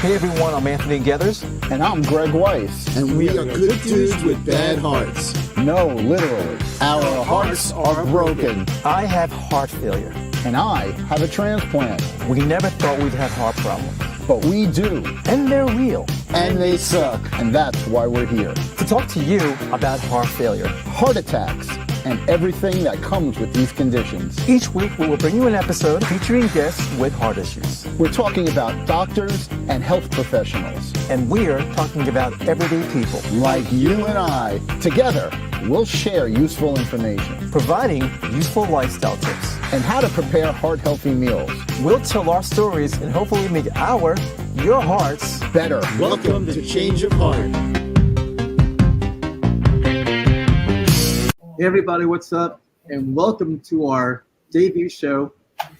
Hey everyone, I'm Anthony Gethers. And I'm Greg Weiss. And we are good dudes with bad hearts. No, literally. Our hearts are broken. I have heart failure. And I have a transplant. We never thought we'd have heart problems. But we do. And they're real. And they suck. And that's why we're here. To talk to you about heart failure, heart attacks, and everything that comes with these conditions. Each week we will bring you an episode featuring guests with heart issues. We're talking about doctors and health professionals. And we're talking about everyday people. Like you and I. Together, we'll share useful information. Providing useful lifestyle tips. And how to prepare heart-healthy meals. We'll tell our stories and hopefully make your hearts better. Welcome to Change of Heart. Hey everybody, what's up? And welcome to our debut show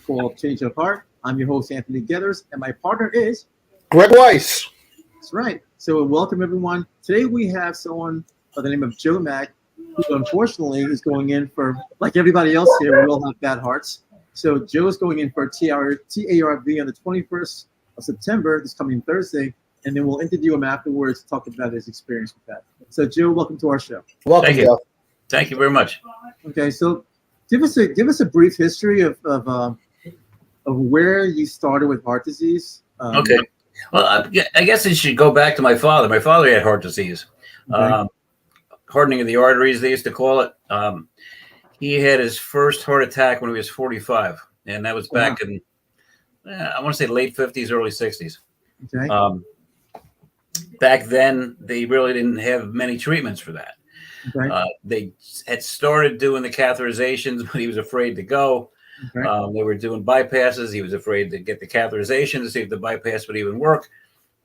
called Change of Heart. I'm your host, Anthony Gethers, and my partner is Greg Weiss. That's right. So welcome everyone. Today we have someone by the name of Joe Mack, who unfortunately is going in for, like everybody else here, we all have bad hearts. So Joe is going in for a TARV on the 21st of September, this coming Thursday, and then we'll interview him afterwards to talk about his experience with that. So Joe, welcome to our show. Welcome, Thank you. Joe. Thank you very much. Okay, so give us a brief history of where you started with heart disease. Okay. Well, I guess it should go back to my father. My father had heart disease, Okay. hardening of the arteries, they used to call it. He had his first heart attack when he was 45, and that was back in, I want to say late 50s, early 60s. Okay. Back then, they really didn't have many treatments for that. Okay. They had started doing the catheterizations, but he was afraid to go. Okay. They were doing bypasses. He was afraid to get the catheterization to see if the bypass would even work.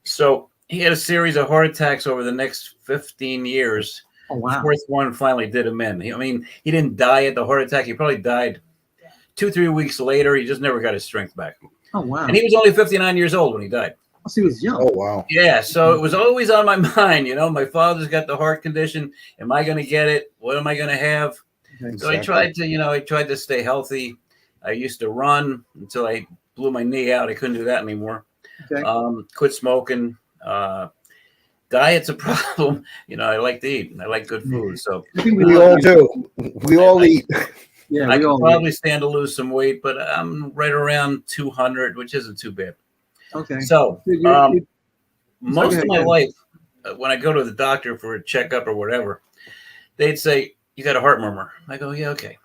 So he had a series of heart attacks over the next 15 years. Oh, wow. The fourth one finally did him in. He didn't die at the heart attack. He probably died 2-3 weeks later. He just never got his strength back. Oh, wow. And he was only 59 years old when he died. So he was young. Oh, wow. Yeah, so it was always on my mind. My father's got the heart condition. Am I going to get it? What am I going to have? Okay. So I tried to stay healthy. I used to run until I blew my knee out. I couldn't do that anymore. Okay. Quit smoking. Diet's a problem. I like to eat. I like good food. So I think We all do. We all eat. Yeah, I we could all probably stand to lose some weight, but I'm right around 200, which isn't too bad. Okay. So most of my ahead. life, when I go to the doctor for a checkup or whatever, they'd say, "You got a heart murmur." I go, "Yeah, okay."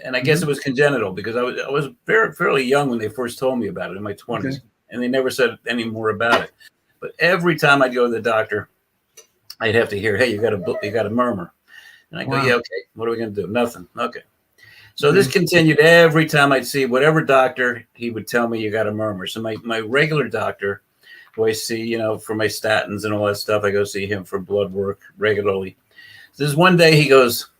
And I guess it was congenital because I was fairly young when they first told me about it in my 20s, Okay. and they never said any more about it. But every time I'd go to the doctor, I'd have to hear, "Hey, you got a murmur," and I go, Wow. "Yeah, okay. What are we going to do? Nothing. Okay." So this continued every time I'd see whatever doctor, he would tell me you got a murmur. So my regular doctor, who I see, for my statins and all that stuff, I go see him for blood work regularly. So this one day he goes,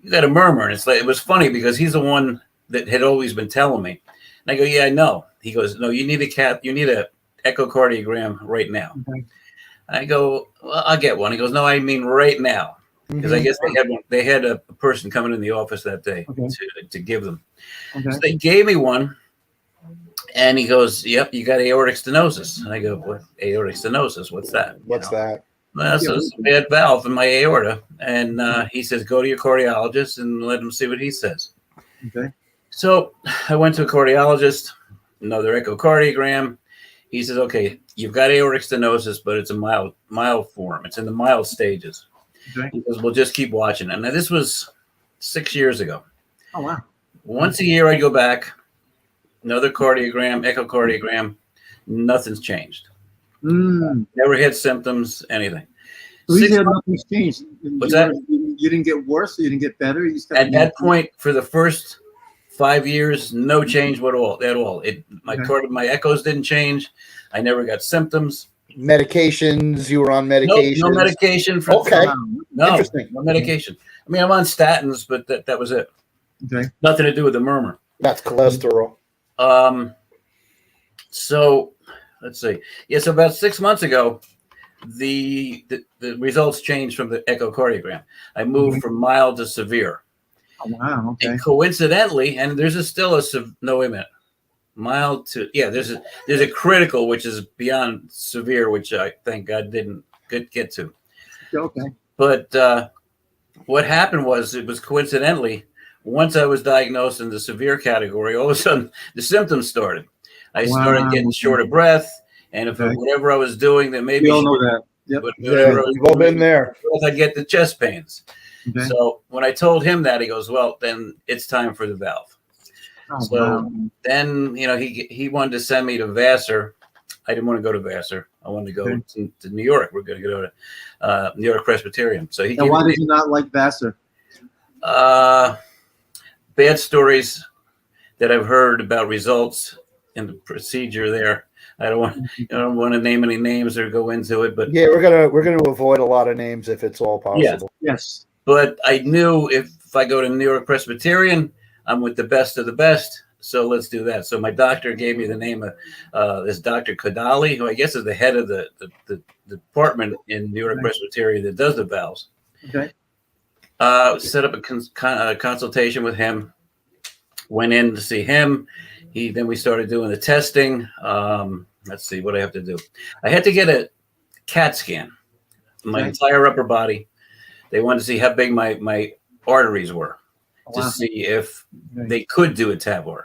"You got a murmur." And it was funny because he's the one that had always been telling me. And I go, "Yeah, I know." He goes, "No, you need a echocardiogram right now." Okay. I go, "Well, I'll get one." He goes, "No, I mean right now." Because I guess they had a person coming in the office that day to give them. Okay. So they gave me one, and he goes, "Yep, you got aortic stenosis." And I go, "What aortic stenosis? What's that?" What's that? Well, so it's a bad valve in my aorta, and he says, "Go to your cardiologist and let him see what he says." Okay. So I went to a cardiologist, another echocardiogram. He says, "Okay, you've got aortic stenosis, but it's a mild form. It's in the mild stages." Okay. He goes, "We'll just keep watching." And now this was 6 years ago. Oh, wow. Once a year, I'd go back, another echocardiogram. Nothing's changed. Never had symptoms, anything. So he said nothing's changed. What's that? You didn't get worse, or you didn't get better? You just At that point, for the first 5 years, no change at all. My echoes didn't change. I never got symptoms. Medications. You were on medications. No medication. Okay. No Interesting. No medication. I'm on statins, but that was it. Okay. Nothing to do with the murmur. That's cholesterol. So let's see. Yeah, so about 6 months ago, the results changed from the echocardiogram. I moved from mild to severe. Oh, wow. Okay. And coincidentally, and there's no, wait a minute. mild to there's a critical, which is beyond severe, which I thank God didn't get to. Okay. But what happened was, it was coincidentally, once I was diagnosed in the severe category, all of a sudden the symptoms started. I started getting short of breath, and if whatever I was doing that maybe We all know that. Yep. Yeah, we've all been there. I'd get the chest pains. Okay. So when I told him that, he goes, "Well, then it's time for the valve." Then he wanted to send me to Vassar. I didn't want to go to Vassar. I wanted to go to New York. We're going to go to New York Presbyterian. So he. And why did you not like Vassar? Bad stories that I've heard about results in the procedure there. I don't want to name any names or go into it, but yeah, we're gonna avoid a lot of names if it's all possible. Yes. But I knew if I go to New York Presbyterian, I'm with the best of the best. So let's do that. So my doctor gave me the name of this Dr. Kodali, who I guess is the head of the department in New York Presbyterian that does the valves. Okay. Set up a consultation with him. Went in to see him. Then we started doing the testing. Let's see what I have to do. I had to get a CAT scan, my entire upper body. They wanted to see how big my arteries were to see if they could do a TAVR.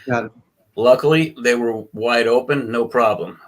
Got it. Luckily, they were wide open, no problem.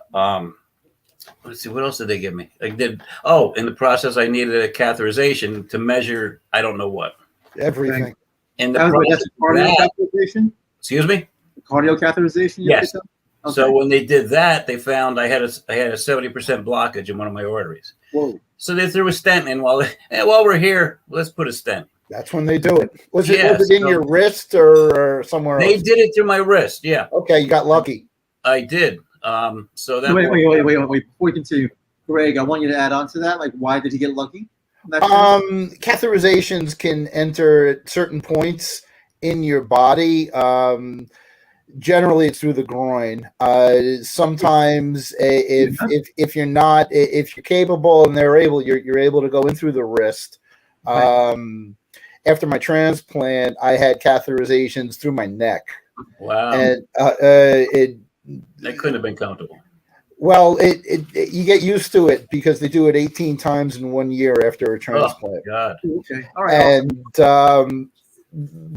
Let's see, what else did they give me? In the process, I needed a catheterization to measure, I don't know what. Everything. In the That's a cardio catheterization? Excuse me? Cardio catheterization? Yes. Okay. So when they did that, they found I had a 70% blockage in one of my arteries. Whoa. So they threw a stent in while we're here, let's put a stent. That's when they do it. Was it in your wrist or somewhere else? They did it through my wrist, yeah. Okay, you got lucky. I did. So that wait. Before we continue, Greg, I want you to add on to that. Like, why did he get lucky? Catheterizations can enter at certain points in your body. Generally, it's through the groin. Sometimes, if you're capable and you're able to go in through the wrist. After my transplant, I had catheterizations through my neck. Wow. And that couldn't have been comfortable. Well, you get used to it because they do it 18 times in 1 year after a transplant. Oh, God. Okay. All right. And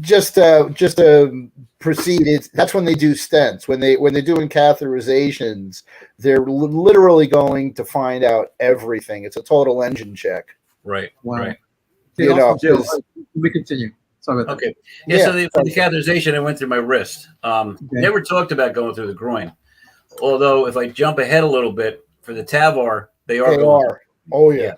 just to proceed, that's when they do stents. When they're doing catheterizations, they're literally going to find out everything. It's a total engine check. Right. Wow. Right. Jill, we continue. Sorry about that. Okay. Yeah. So for the catheterization, I went through my wrist. Never talked about going through the groin. Although if I jump ahead a little bit for the TAVR, they are. Oh yeah.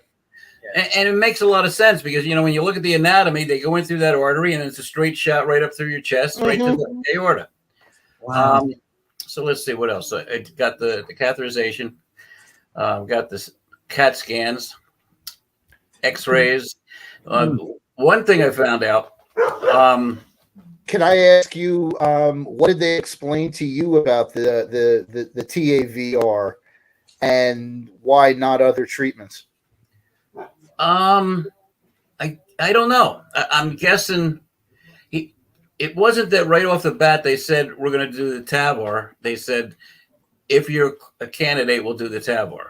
And it makes a lot of sense because when you look at the anatomy, they go in through that artery and it's a straight shot right up through your chest, right to the aorta. Wow. So let's see what else. I got the catheterization, got the CAT scans, X-rays. One thing I found out. Can I ask you, what did they explain to you about the TAVR and why not other treatments? I don't know. I'm guessing it wasn't that right off the bat they said we're going to do the TAVR. They said if you're a candidate, we'll do the TAVR.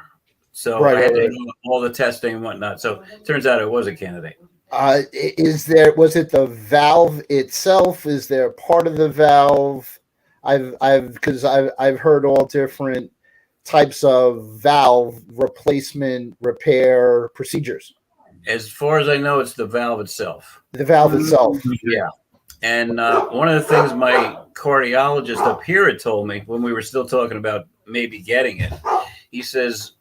So I had to do all the testing and whatnot. So it turns out I was a candidate. Was it the valve itself? Is there part of the valve? I've heard all different types of valve replacement repair procedures. As far as I know, it's the valve itself. The valve itself. Yeah. And one of the things my cardiologist up here had told me when we were still talking about maybe getting it, he says,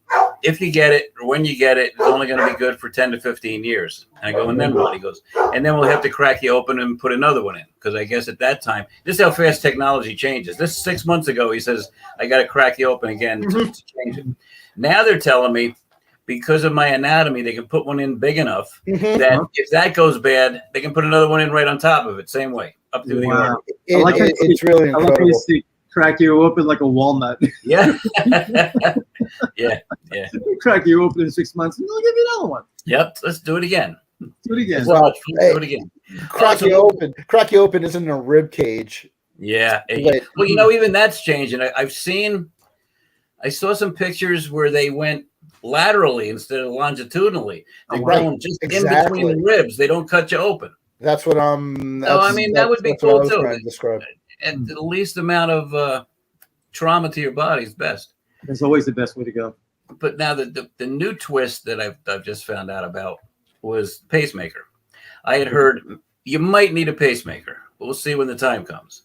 if you get it or when you get it, it's only going to be good for 10 to 15 years. And I go, and then what? He goes, and then we'll have to crack you open and put another one in. Because I guess at that time, this is how fast technology changes. This 6 months ago, he says, I got to crack you open again to change it. Now they're telling me, because of my anatomy, they can put one in big enough that if that goes bad, they can put another one in right on top of it. Same way, up through the artery. It's really incredible. I like to crack you open like a walnut. Yeah. yeah. Crack you open in 6 months, and they'll give you another one. Yep. Let's do it again. Do it again. Well, do it again. Crack you open isn't a rib cage. Yeah. But- Well, even that's changing. I saw some pictures where they went laterally instead of longitudinally. They're Right, going just in exactly. between the ribs. They don't cut you open. That's what I'm. So, I mean, that would be that's what I cool was too. trying to describe. At the least amount of trauma to your body is best. That's always the best way to go. But now the new twist that I've just found out about was pacemaker. I had heard you might need a pacemaker. But we'll see when the time comes.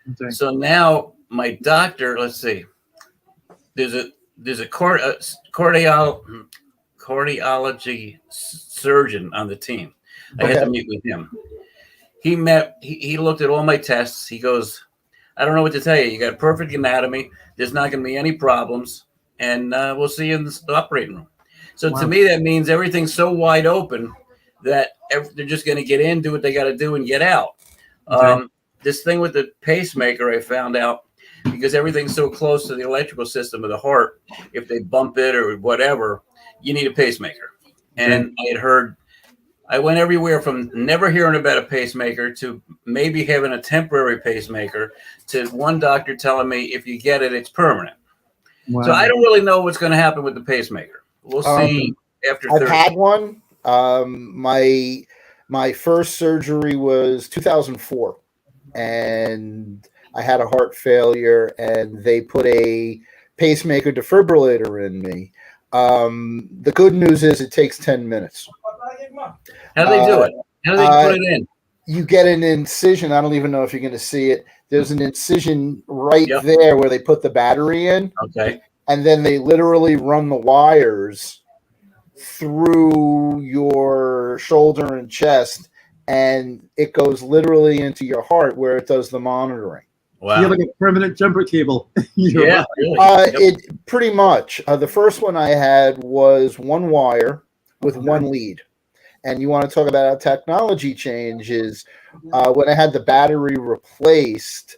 Okay. So now my doctor, let's see, there's a cardiology surgeon on the team. I had to meet with him. He looked at all my tests. He goes, I don't know what to tell you. You got perfect anatomy. There's not going to be any problems. And we'll see you in the operating room. So to me, that means everything's so wide open that they're just going to get in, do what they got to do, and get out. Okay. This thing with the pacemaker, I found out, because everything's so close to the electrical system of the heart, if they bump it or whatever, you need a pacemaker. And I went everywhere from never hearing about a pacemaker to maybe having a temporary pacemaker to one doctor telling me if you get it, it's permanent. Wow. So I don't really know what's going to happen with the pacemaker. We'll see after 30. I've had one. My first surgery was 2004, and I had a heart failure, and they put a pacemaker defibrillator in me. The good news is it takes 10 minutes. How do they do it? How do they put it in? You get an incision. I don't even know if you're going to see it. There's an incision right there where they put the battery in. Okay. And then they literally run the wires through your shoulder and chest, and it goes literally into your heart where it does the monitoring. Wow. You have like a permanent jumper cable. Yeah. Really. It pretty much. The first one I had was one wire with one lead. And you want to talk about how technology changes. When I had the battery replaced,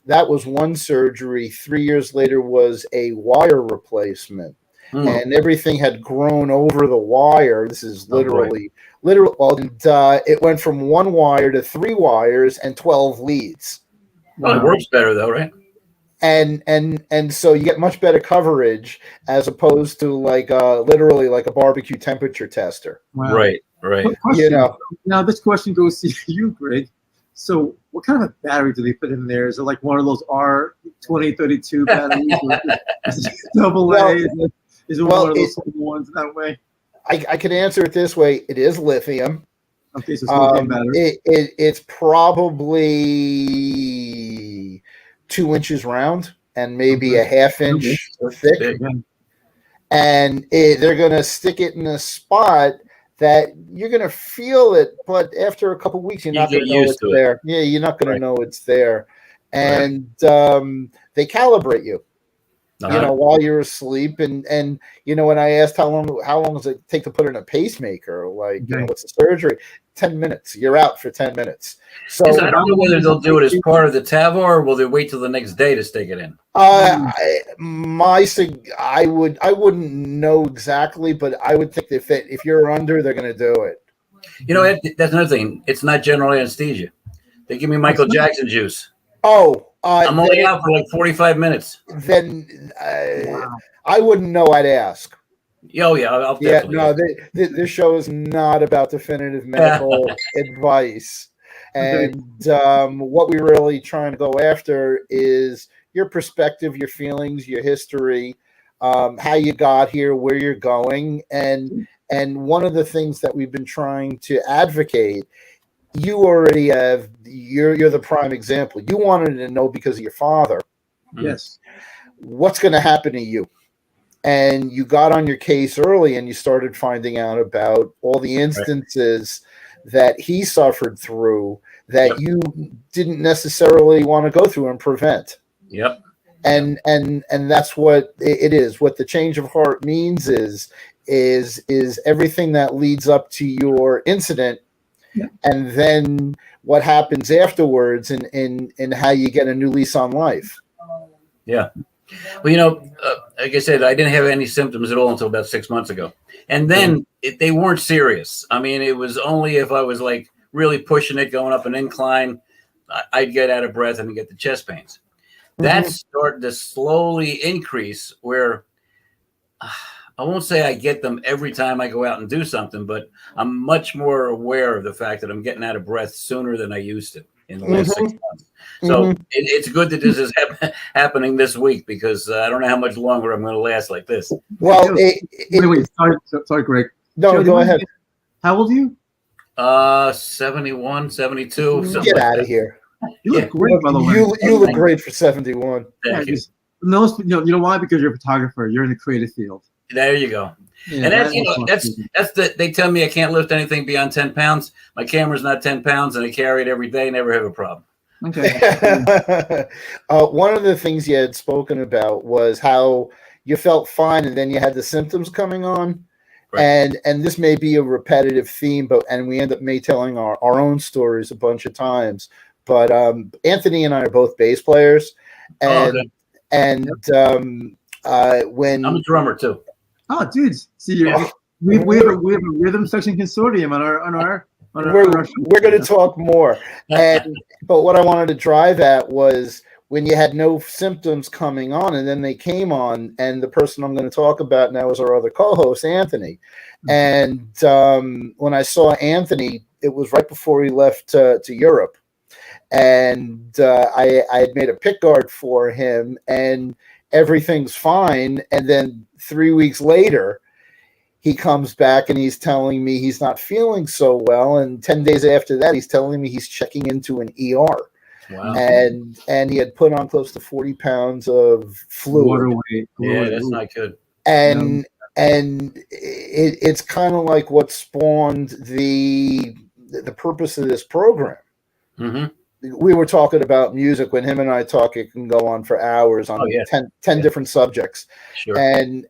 that was one surgery. 3 years later was a wire replacement. And everything had grown over the wire. This is literally. And it went from one wire to 3 wires and 12 leads. Well, it works better though, right? And so you get much better coverage as opposed to literally like a barbecue temperature tester. Wow. Right. Now this question goes to you, Greg. So what kind of a battery do they put in there? Is it like one of those R2032 batteries? Is it double A? Is it one of those ones that way? I can answer it this way. It is lithium. Okay, so it's lithium battery. It's probably 2 inches round and maybe a half inch thick. Big. And they're going to stick it in a spot that you're going to feel it, but after a couple of weeks, you're not going to know it's there. Yeah, you're not going to know it's there. And they calibrate you. While you're asleep, and when I asked how long does it take to put in a pacemaker, what's the surgery? 10 minutes. You're out for 10 minutes. So I don't know whether they'll do it as part of the TAVR or will they wait till the next day to stick it in? I wouldn't know exactly, but I would think if you're under, they're going to do it. That's another thing. It's not general anesthesia. They give me Michael Jackson juice. I'm only out for like 45 minutes. Then I wouldn't know. I'd ask. Oh, yeah. I'll definitely. This show is not about definitive medical advice. And what we're really trying to go after is your perspective, your feelings, your history, how you got here, where you're going. And one of the things that we've been trying to advocate, you already have, you're the prime example. You wanted to know because of your father. Yes. What's going to happen to you? And you got on your case early and you started finding out about all the instances that he suffered through that you didn't necessarily want to go through and prevent. Yep. And that's what it is. What the change of heart means is everything that leads up to your incident. Yeah. And then what happens afterwards and how you get a new lease on life. Yeah. Well, like I said, I didn't have any symptoms at all until about 6 months ago. And then they weren't serious. I mean, it was only if I was like really pushing it, going up an incline, I'd get out of breath and get the chest pains. That's starting to slowly increase where I won't say I get them every time I go out and do something, but I'm much more aware of the fact that I'm getting out of breath sooner than I used to in the last 6 months. So it's good that this is happening this week, because I don't know how much longer I'm going to last like this. Well, wait. Sorry, Greg. no, Joe, go ahead. How old are you? 71, 72. Get out of here. You look great, by the way. You look great for 71. Thank you. You know why? Because you're a photographer. You're in the creative field. There you go. Yeah, And that's they tell me I can't lift anything beyond 10 pounds. My camera's not 10 pounds, and I carry it every day. Never have a problem. Okay. One of the things you had spoken about was how you felt fine, and then you had the symptoms coming on. Right. And this may be a repetitive theme, and we end up telling our own stories a bunch of times. But Anthony and I are both bass players, and when I'm a drummer too. Oh, dudes! See, we have a rhythm section consortium on our. We're going to talk more. But what I wanted to drive at was when you had no symptoms coming on, and then they came on, and the person I'm going to talk about now is our other co-host, Anthony. And when I saw Anthony, it was right before he left to Europe. And I had made a pick guard for him, and everything's fine. And then 3 weeks later, he comes back and he's telling me he's not feeling so well. And 10 days after that, he's telling me he's checking into an ER. Wow. And he had put on close to 40 pounds of fluid. Water weight. Yeah, that's not good. And it's kind of like what spawned the purpose of this program. Mm-hmm. We were talking about music. When him and I talk, it can go on for hours on 10 different subjects. Sure. And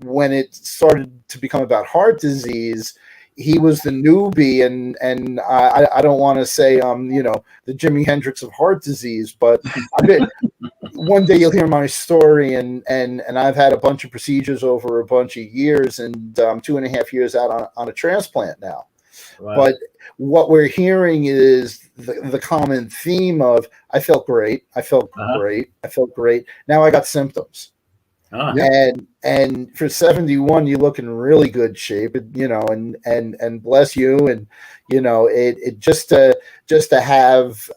when it started to become about heart disease, he was the newbie, and I don't want to say the Jimi Hendrix of heart disease, but one day you'll hear my story, and I've had a bunch of procedures over a bunch of years, and 2.5 years out on a transplant now. Wow. But what we're hearing is the common theme of I felt great, I felt great, I felt great. Now I got symptoms. And for 71, you look in really good shape, and bless you. And, it just to have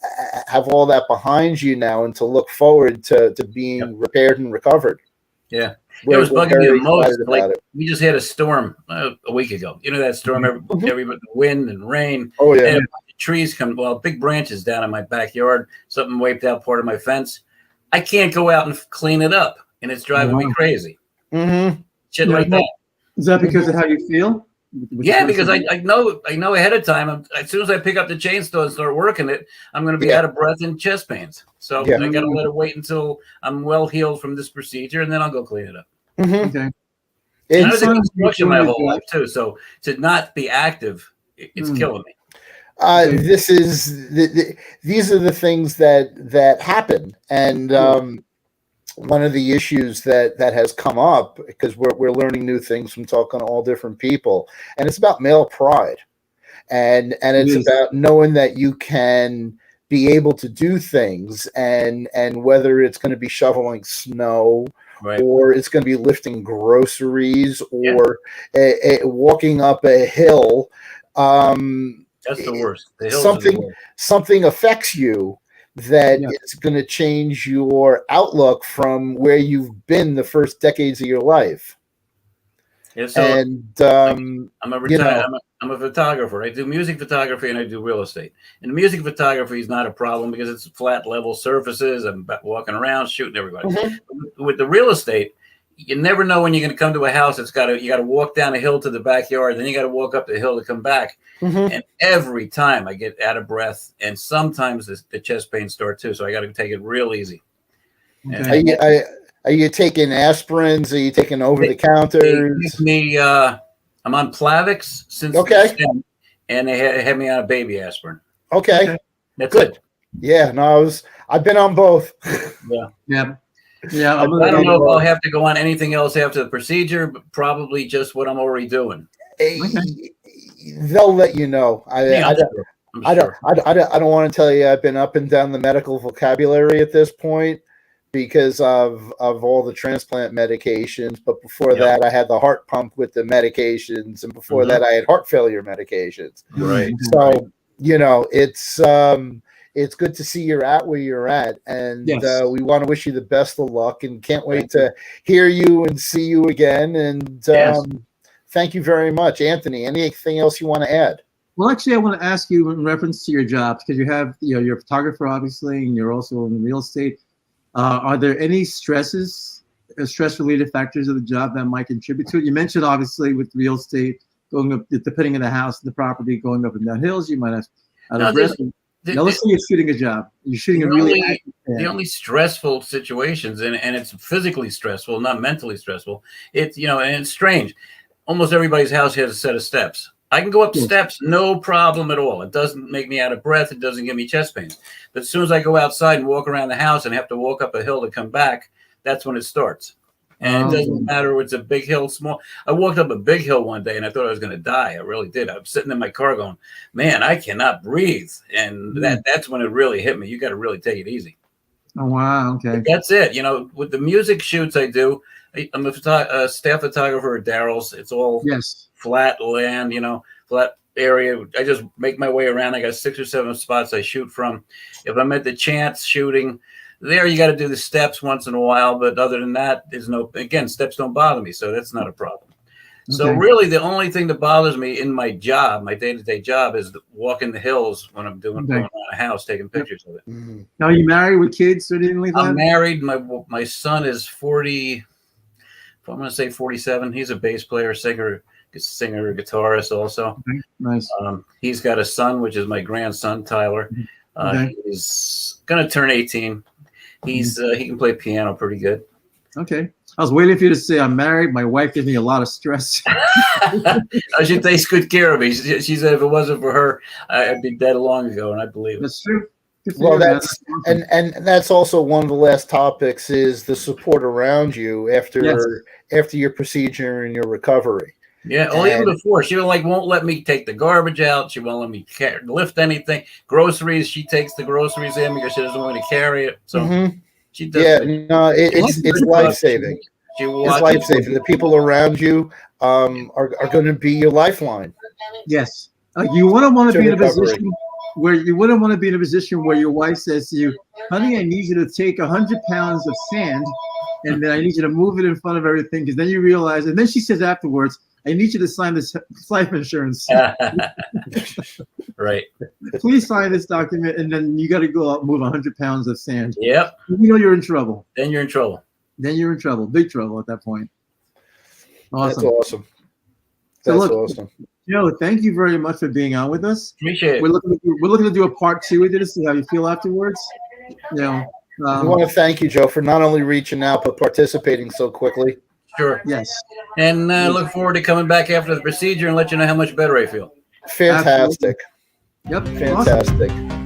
all that behind you now, and to look forward to being repaired and recovered. Yeah. It was bugging me the most. Like, we just had a storm a week ago. You know that storm, everybody, wind and rain. Oh, yeah. And a bunch of trees big branches down in my backyard. Something wiped out part of my fence. I can't go out and clean it up, and it's driving me crazy. Mm-hmm. Shit like that. Is that because of how you feel? Yeah, because I know ahead of time. As soon as I pick up the chainsaw and start working it, I'm going to be out of breath and chest pains. So I got to let it wait until I'm well healed from this procedure, and then I'll go clean it up. Mm-hmm. Okay. I was in construction my whole life too, so to not be active, it's killing me. These are the things that happen, and one of the issues that has come up, because we're learning new things from talking to all different people, and it's about male pride, and it's about knowing that you can be able to do things, and whether it's going to be shoveling snow. Right. Or it's going to be lifting groceries, or walking up a hill. That's the worst. Something affects you that it's going to change your outlook from where you've been the first decades of your life. Yeah, so I'm a photographer. I do music photography and I do real estate. And music photography is not a problem because it's flat level surfaces. I'm walking around shooting everybody. Mm-hmm. With the real estate, you never know when you're going to come to a house. You got to walk down a hill to the backyard, then you got to walk up the hill to come back. Mm-hmm. And every time I get out of breath, and sometimes the chest pains start too. So I got to take it real easy. Okay. Are you taking aspirins? Are you taking over-the-counters? I'm on Plavix since and they had me on a baby aspirin. Okay. That's good. Yeah, no, I've been on both. Yeah. I don't know if I'll have to go on anything else after the procedure, but probably just what I'm already doing. They'll let you know. I'm I don't, sure. I don't want to tell you I've been up and down the medical vocabulary at this point because of all the transplant medications. But before that, I had the heart pump with the medications, and before that, I had heart failure medications. Right. So it's good to see you're at where you're at, and we want to wish you the best of luck, and can't wait to hear you and see you again. And thank you very much, Anthony. Anything else you want to add? Well, actually, I want to ask you in reference to your jobs, because you have, you're a photographer, obviously, and you're also in real estate. Are there any stress-related factors of the job that might contribute to it? You mentioned, obviously, with real estate, going up, depending on the house, the property, going up and down hills, you might have out of risk. Now, let's say you're shooting a job. You're shooting the only stressful situations, and it's physically stressful, not mentally stressful. It's, and it's strange. Almost everybody's house has a set of steps. I can go up steps, no problem at all. It doesn't make me out of breath. It doesn't give me chest pains. But as soon as I go outside and walk around the house and have to walk up a hill to come back, that's when it starts. And it doesn't matter if it's a big hill, small. I walked up a big hill one day and I thought I was going to die. I really did. I was sitting in my car going, man, I cannot breathe. And that's when it really hit me. You got to really take it easy. Oh, wow. Okay. But that's it. With the music shoots I do, I'm a staff photographer at Daryl's. It's all flat land, flat area. I just make my way around. I got 6 or 7 spots I shoot from. If I'm at the chance shooting there, you got to do the steps once in a while. But other than that, steps don't bother me. So that's not a problem. Okay. So really the only thing that bothers me in my job, my day-to-day job, is walking the hills when I'm going around a house, taking pictures of it. Mm-hmm. Now, are you married with kids or anything like that? I'm married. My son is 40. I'm going to say 47. He's a bass player, singer, guitarist also. Okay. Nice. He's got a son, which is my grandson, Tyler. He's going to turn 18. He can play piano pretty good. Okay. I was waiting for you to say I'm married. My wife gives me a lot of stress. She takes good care of me. She said if it wasn't for her, I'd be dead long ago, and I believe it. That's true. Well, and that's also one of the last topics is the support around you after your procedure and your recovery. Yeah, even before, she won't let me take the garbage out. She won't let me lift anything. Groceries, she takes the groceries in because she doesn't want me to carry it. So she does. Yeah, no, it's life saving. It's life saving. The people around you are going to be your lifeline. Yes, you wouldn't want to be in a position where your wife says to you, "Honey, I need you to take 100 pounds of sand, and then I need you to move it in front of everything." Because then you realize, and then she says afterwards, "I need you to sign this life insurance." Right. Please sign this document, and then you got to go out and move 100 pounds of sand. Yep. You're in trouble. Then you're in trouble. Big trouble at that point. Awesome. That's awesome. Awesome. Thank you very much for being on with us. Appreciate it. We're looking to do a part 2 of this, see how you feel afterwards. I want to thank you, Joe, for not only reaching out but participating so quickly. Sure. Yes. And look forward to coming back after the procedure and let you know how much better I feel. Fantastic. Absolutely. Yep. Fantastic. Awesome.